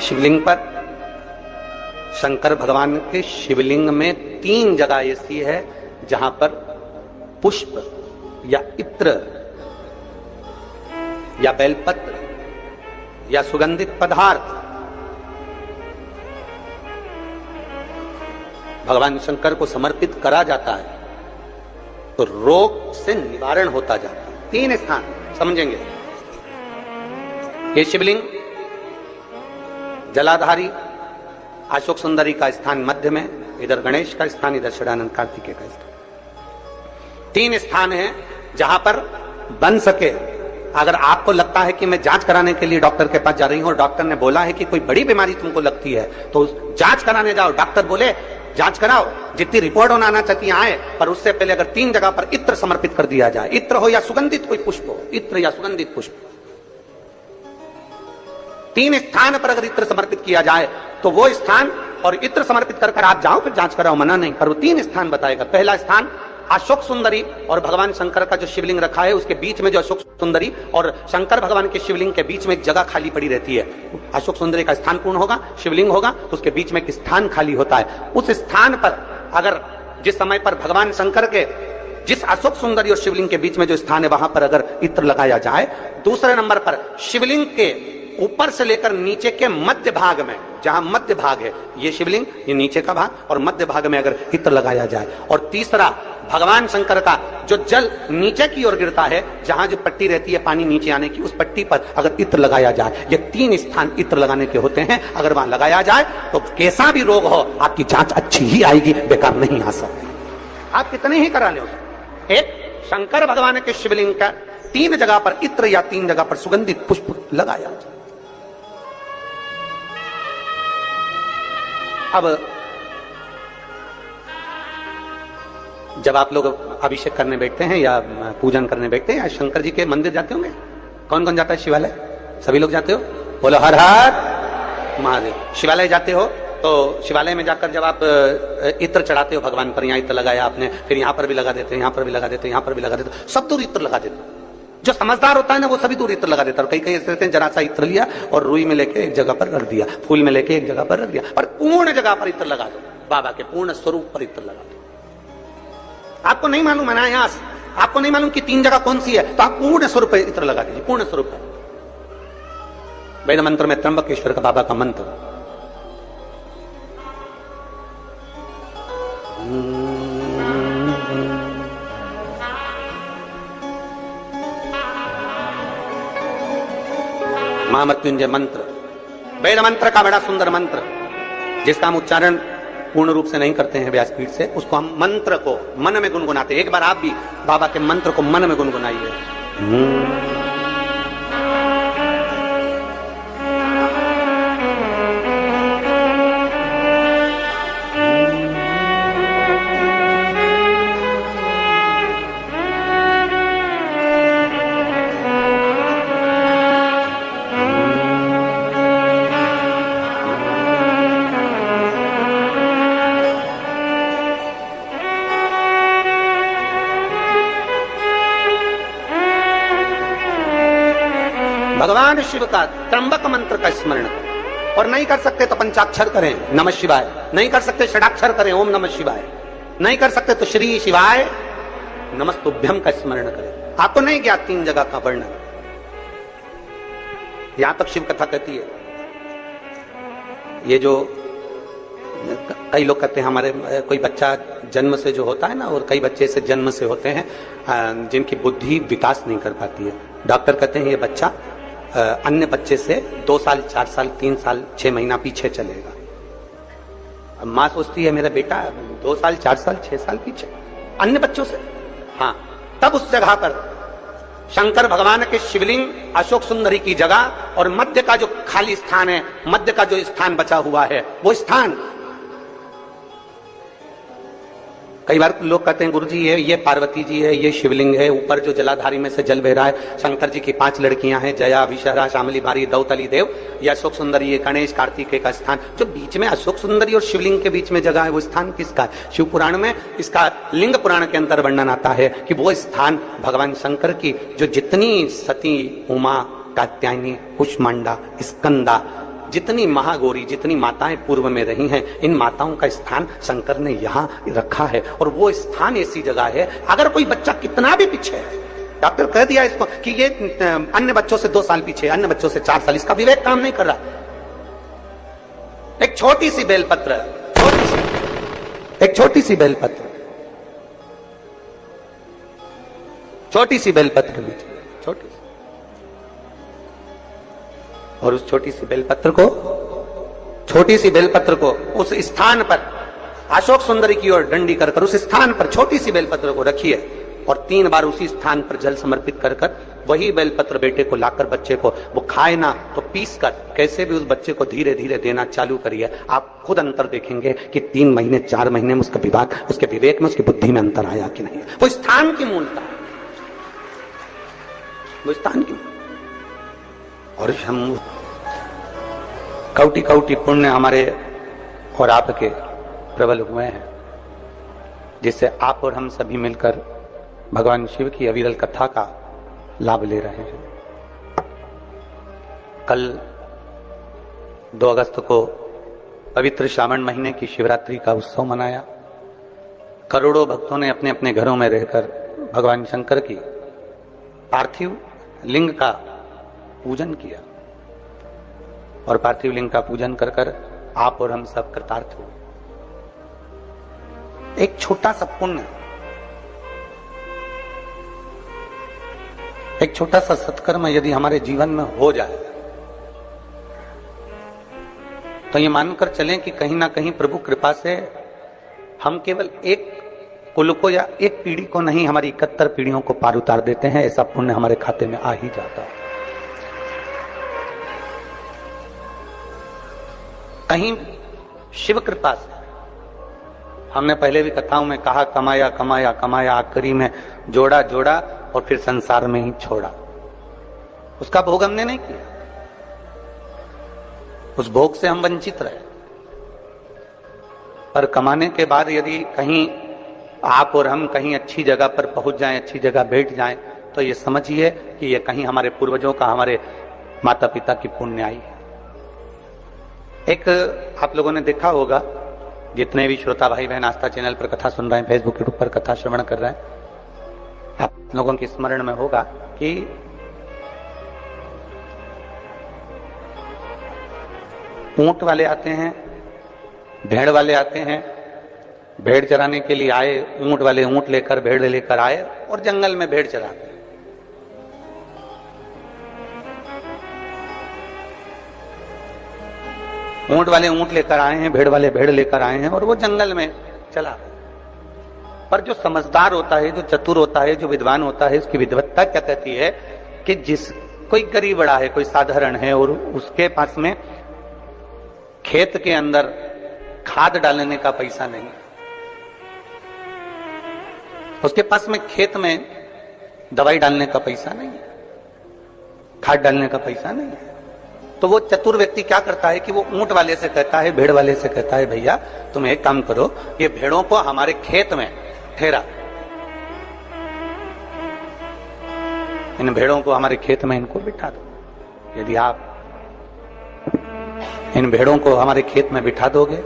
शिवलिंग पर, शंकर भगवान के शिवलिंग में 3 जगह ऐसी है जहां पर पुष्प या इत्र या बेलपत्र या सुगंधित पदार्थ भगवान शंकर को समर्पित करा जाता है तो रोग से निवारण होता जाता है। 3 स्थान समझेंगे। ये शिवलिंग जलाधारी अशोक सुंदरी का स्थान मध्य में, इधर गणेश का स्थान, इधर षडानंद कार्तिकेय का स्थान। 3 स्थान है जहां पर बन सके। अगर आपको लगता है कि मैं जांच कराने के लिए डॉक्टर के पास जा रही हूं और डॉक्टर ने बोला है कि कोई बड़ी बीमारी तुमको लगती है तो जांच कराने जाओ, डॉक्टर बोले जांच कराओ, जितनी रिपोर्ट होना आना चाहती आए, पर उससे पहले अगर 3 जगह पर इत्र समर्पित कर दिया जाए, इत्र हो या सुगंधित कोई पुष्प हो, इत्र या सुगंधित पुष्प, 3 स्थान पर अगर इत्र समर्पित किया जाए तो वो स्थान और इत्र समर्पित कर आप जाओ, फिर जांच कराओ, मना नहीं, पर वो 3 स्थान बताएगा। पहला स्थान अशोक सुंदरी और भगवान शंकर का जो शिवलिंग रखा है उसके बीच में जो अशोक सुंदरी और शंकर भगवान के शिवलिंग के बीच में एक जगह खाली पड़ी रहती है। अशोक सुंदरी का स्थान पूर्ण होगा, शिवलिंग होगा तो उसके बीच में एक स्थान खाली होता है। उस स्थान पर अगर जिस समय पर भगवान शंकर के जिस अशोक सुंदरी और शिवलिंग के बीच में जो स्थान है वहां पर अगर इत्र लगाया जाए, दूसरे नंबर पर शिवलिंग के ऊपर से लेकर नीचे के मध्य भाग में, जहां मध्य भाग है ये शिवलिंग, ये नीचे का भाग और मध्य भाग में अगर इत्र लगाया जाए, और तीसरा भगवान शंकर का जो जल नीचे की ओर गिरता है, जहां जो पट्टी रहती है पानी नीचे आने की, उस पट्टी पर अगर इत्र लगाया जाए, ये 3 स्थान इत्र लगाने के होते हैं। अगर वहां लगाया जाए तो कैसा भी रोग हो आपकी जांच अच्छी ही आएगी, बेकार नहीं आ सकती। आप कितने ही करा ले। एक शंकर भगवान के शिवलिंग का 3 जगह पर इत्र या 3 जगह पर सुगंधित पुष्प लगाया जाए। अब जब आप लोग अभिषेक करने बैठते हैं या पूजन करने बैठते हैं या शंकर जी के मंदिर जाते होंगे, कौन कौन जाता है शिवालय? सभी लोग जाते हो? बोलो हर हर महादेव। शिवालय जाते हो तो शिवालय में जाकर जब आप इत्र चढ़ाते हो भगवान पर, यहाँ इत्र लगाया आपने, फिर यहाँ पर भी लगा देते, यहाँ पर भी लगा देते, यहाँ पर भी लगा देते, सब दूर इत्र लगा देते। जो समझदार होता है ना वो सभी दूर इत्र लगा देता है। कई कई ऐसे रहते हैं जरा सा इत्र लिया और रुई में लेके एक जगह पर रख दिया, फूल में लेके एक जगह पर रख दिया, पर पूर्ण जगह पर इत्र लगा दो, बाबा के पूर्ण स्वरूप पर इत्र लगा दो। आपको नहीं मालूम है ना, यहाँ आपको नहीं मालूम कि 3 जगह कौन सी है, तो आप पूर्ण स्वरूप पर इत्र लगा दीजिए, पूर्ण स्वरूप पर। वेद मंत्र में त्र्यंबकेश्वर का बाबा का मंत्र, महामृत्युंजय मंत्र, वेद मंत्र का बड़ा सुंदर मंत्र, जिसका हम उच्चारण पूर्ण रूप से नहीं करते हैं व्यासपीठ से, उसको हम मंत्र को मन में गुनगुनाते। एक बार आप भी बाबा के मंत्र को मन में गुनगुनाइए। भगवान शिव का त्र्यंबक मंत्र का स्मरण करें, और नहीं कर सकते तो पंचाक्षर करें नमः शिवाय, नहीं कर सकते षडाक्षर करें ओम नमः शिवाय, नहीं कर सकते तो श्री शिवाय नमस्तुभ्यम का स्मरण करें। आपको नहीं ज्ञात 3 जगह का वर्णन, यहां तक शिव कथा कहती है। ये जो कई लोग कहते हैं हमारे कोई बच्चा जन्म से जो होता है ना, और कई बच्चे से जन्म से होते हैं जिनकी बुद्धि विकास नहीं कर पाती है, डॉक्टर कहते हैं ये बच्चा अन्य बच्चे से 2 साल 4 साल 3 साल 6 महीना पीछे चलेगा। माँ सोचती है मेरा बेटा 2 साल 4 साल 6 साल पीछे अन्य बच्चों से। हाँ, तब उस जगह पर शंकर भगवान के शिवलिंग, अशोक सुंदरी की जगह और मध्य का जो खाली स्थान है, मध्य का जो स्थान बचा हुआ है, वो स्थान कई बार लोग कहते हैं गुरुजी ये पार्वती जी है, ये शिवलिंग है, ऊपर जो जलाधारी में से जल बह रहा है, शंकर जी की 5 लड़कियां हैं, जया, विषहरा, शामली, बारी, दौतली देव, ये अशोक सुंदरी, ये गणेश, कार्तिकेय का स्थान। जो बीच में अशोक सुंदरी और शिवलिंग के बीच में जगह है वो स्थान किसका है? शिव पुराण में इसका लिंग पुराण के अंदर वर्णन आता है कि वो स्थान भगवान शंकर की जो जितनी सती, उमा, कात्यायनी, कुष्मांडा, स्कंदा जितनी महागौरी, जितनी माताएं पूर्व में रही हैं, इन माताओं का स्थान शंकर ने यहाँ रखा है। और वो स्थान ऐसी जगह है, अगर कोई बच्चा कितना भी पीछे है, डॉक्टर कह दिया इसको कि ये अन्य बच्चों से 2 साल पीछे, अन्य बच्चों से 4 साल, इसका विवेक काम नहीं कर रहा। एक छोटी सी बेलपत्र, एक छोटी सी बेलपत्र, छोटी सी बेलपत्र लीजिए, छोटी सी, और उस छोटी सी बेलपत्र को, छोटी सी बेलपत्र को उस स्थान पर अशोक सुंदरी की ओर डंडी कर उस स्थान पर छोटी सी बेलपत्र को रखिए और 3 बार उसी स्थान पर जल समर्पित कर वही बेलपत्र बेटे को लाकर बच्चे को, वो खाए ना तो पीस कर कैसे भी उस बच्चे को धीरे धीरे देना चालू करिए। आप खुद अंतर देखेंगे कि 3 महीने 4 महीने में उसका विभाग, उसके विवेक में, उसकी बुद्धि में अंतर आया कि नहीं। वो स्थान की मूलता, वो स्थान की। और हम कौटि कौटि पुण्य हमारे और आपके प्रबल हुए हैं, जिससे आप और हम सभी मिलकर भगवान शिव की अविरल कथा का लाभ ले रहे हैं। कल 2 अगस्त को पवित्र श्रावण महीने की शिवरात्रि का उत्सव मनाया। करोड़ों भक्तों ने अपने अपने घरों में रहकर भगवान शंकर की पार्थिव लिंग का पूजन किया और पार्थिव लिंग का पूजन कर आप और हम सब कृतार्थ हुए। एक छोटा सा पुण्य, एक छोटा सा सत्कर्म यदि हमारे जीवन में हो जाए तो ये मानकर चलें कि कहीं ना कहीं प्रभु कृपा से हम केवल एक कुल को या एक पीढ़ी को नहीं, हमारी 71 पीढ़ियों को पार उतार देते हैं। ऐसा पुण्य हमारे खाते में आ ही जाता है। कहीं शिव कृपा से, हमने पहले भी कथाओं में कहा, कमाया कमाया कमाया, आखिरी में जोड़ा जोड़ा और फिर संसार में ही छोड़ा। उसका भोग हमने नहीं किया, उस भोग से हम वंचित रहे। पर कमाने के बाद यदि कहीं आप और हम कहीं अच्छी जगह पर पहुंच जाएं, अच्छी जगह बैठ जाएं, तो ये समझिए कि ये कहीं हमारे पूर्वजों का, हमारे माता पिता की पुण्याई है। एक आप लोगों ने देखा होगा, जितने भी श्रोता भाई बहन आस्था चैनल पर कथा सुन रहे हैं, फेसबुक यूट्यूब पर कथा श्रवण कर रहे हैं, आप लोगों के स्मरण में होगा कि ऊंट वाले आते हैं, भेड़ वाले आते हैं, भेड़ चराने के लिए आए, ऊंट वाले ऊंट लेकर, भेड़ लेकर आए और जंगल में भेड़ चराते हैं। ऊंट वाले ऊंट लेकर आए हैं, भेड़ वाले भेड़ लेकर आए हैं और वो जंगल में चला। पर जो समझदार होता है, जो चतुर होता है, जो विद्वान होता है, उसकी विद्वत्ता क्या कहती है कि जिस कोई गरीब बड़ा है, कोई साधारण है और उसके पास में खेत के अंदर खाद डालने का पैसा नहीं, उसके पास में खेत में दवाई डालने का पैसा नहीं है, खाद डालने का पैसा नहीं है, तो वो चतुर व्यक्ति क्या करता है कि वो ऊंट वाले से कहता है, भेड़ वाले से कहता है, भैया तुम एक काम करो, ये भेड़ों को हमारे खेत में ठहरा, इन भेड़ों को हमारे खेत में इनको बिठा दो। यदि आप इन भेड़ों को हमारे खेत में बिठा दोगे,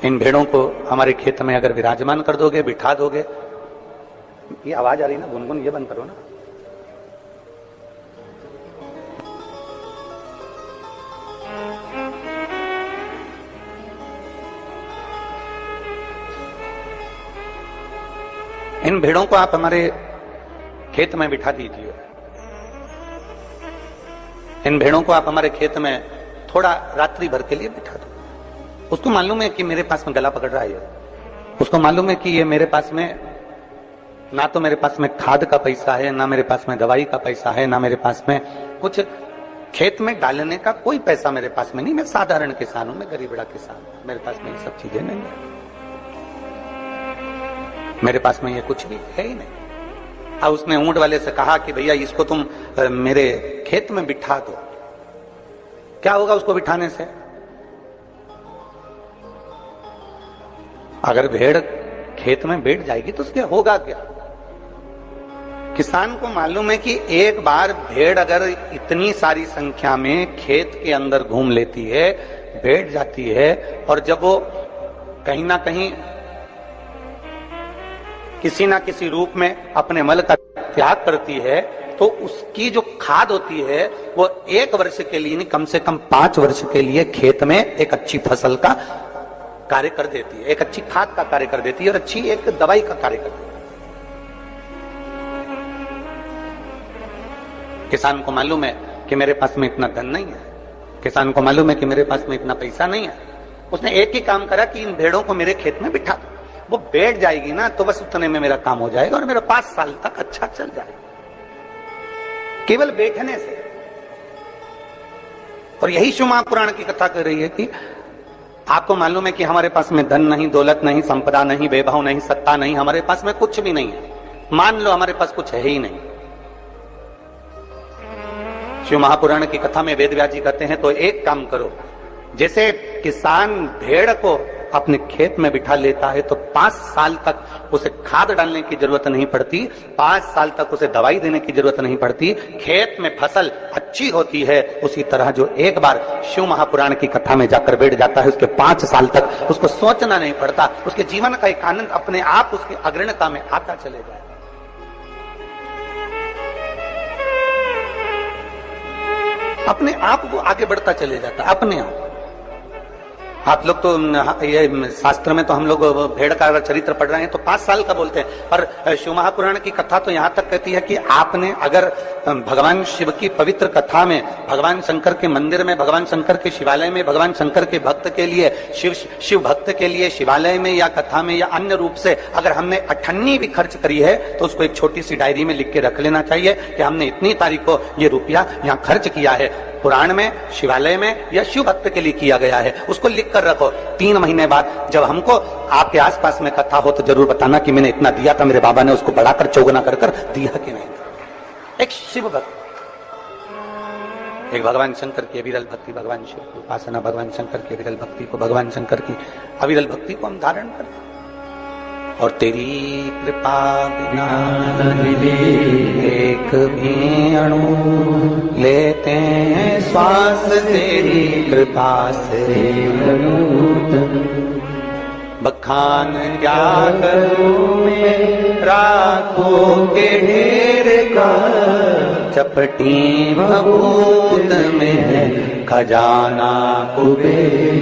इन भेड़ों को हमारे खेत में अगर विराजमान कर दोगे, बिठा दोगे, ये आवाज आ रही ना गुनगुन, ये बंद करो ना। इन भेड़ों को आप हमारे खेत में बिठा दीजिए, इन भेड़ों को आप हमारे खेत में थोड़ा रात्रि भर के लिए बिठा दो। उसको मालूम है कि मेरे पास में गला पकड़ रहा है, उसको मालूम है कि ये मेरे पास में ना तो मेरे पास में खाद का पैसा है, ना मेरे पास में दवाई का पैसा है, ना मेरे पास में कुछ खेत में डालने का कोई पैसा मेरे पास में नहीं। मैं साधारण किसान हूं, मैं गरीब बड़ा किसान हूं, मेरे पास में ये सब चीजें नहीं है, मेरे पास में ये कुछ भी है ही नहीं। अब उसने ऊंट वाले से कहा कि भैया इसको तुम मेरे खेत में बिठा दो। क्या होगा उसको बिठाने से? अगर भेड़ खेत में बैठ जाएगी तो उसके होगा क्या? किसान को मालूम है कि एक बार भेड़ अगर इतनी सारी संख्या में खेत के अंदर घूम लेती है, बैठ जाती है, और जब वो कहीं ना कहीं किसी ना किसी रूप में अपने मल का त्याग करती है, तो उसकी जो खाद होती है वो 1 वर्ष के लिए नहीं, कम से कम 5 वर्ष के लिए खेत में एक अच्छी फसल का कार्य कर देती है, एक अच्छी खाद का कार्य कर देती है और अच्छी एक दवाई का कार्य कर देती है। किसान को मालूम है कि मेरे पास में इतना धन नहीं है, किसान को मालूम है कि मेरे पास में इतना पैसा नहीं है। उसने एक ही काम करा कि इन भेड़ों को मेरे खेत में बिठा दो, वो बैठ जाएगी ना तो बस उतने में मेरा काम हो जाएगा और मेरा 5 साल तक अच्छा चल जाएगा, केवल बैठने से। और यही शिव महापुराण की कथा कर रही है कि आपको मालूम है कि हमारे पास में धन नहीं, दौलत नहीं, संपदा नहीं, वैभव नहीं, सत्ता नहीं, हमारे पास में कुछ भी नहीं है। मान लो हमारे पास कुछ है ही नहीं। शिव महापुराण की कथा में वेद व्यास जी कहते हैं तो एक काम करो, जैसे किसान भेड़ को अपने खेत में बिठा लेता है तो 5 साल तक उसे खाद डालने की जरूरत नहीं पड़ती, 5 साल तक उसे दवाई देने की जरूरत नहीं पड़ती, खेत में फसल अच्छी होती है। उसी तरह जो एक बार शिव महापुराण की कथा में जाकर बैठ जाता है, उसके 5 साल तक उसको सोचना नहीं पड़ता, उसके जीवन का एक आनंद अपने आप उसकी अग्रणता में आता चले जाए। अपने आप वो आगे बढ़ता चले जाता, अपने आप लोग तो ये शास्त्र में तो हम लोग भेड़ का चरित्र पढ़ रहे हैं तो 5 साल का बोलते हैं, पर शिव महापुराण की कथा तो यहां तक कहती है कि आपने अगर भगवान शिव की पवित्र कथा में, भगवान शंकर के मंदिर में, भगवान शंकर के शिवालय में, भगवान शंकर के भक्त के लिए, शिव भक्त के लिए शिवालय में या कथा में या अन्य रूप से अगर हमने 98 भी खर्च करी है तो उसको एक छोटी सी डायरी में लिख के रख लेना चाहिए कि हमने इतनी तारीख को ये रुपया यहाँ खर्च किया है, पुराण में, शिवालय में या शिव भक्त के लिए किया गया है, उसको लिख कर रखो। 3 महीने बाद जब हमको आपके आसपास में कथा हो तो जरूर बताना कि मैंने इतना दिया था, मेरे बाबा ने उसको बढ़ाकर चौगुना कर दिया कि नहीं। एक शिव भक्त, एक भगवान शंकर की अविरल भक्ति, भगवान शिव की उपासना, भगवान शंकर की अविरल भक्ति को, भगवान शंकर की अविरल भक्ति को हम धारण करें। और तेरी कृपा बिना एक भी अणु लेते हैं श्वास, तेरी कृपा से बखान क्या करूं मैं राखों के ढेर का, चपटी भभूत में है खजाना कुबेर।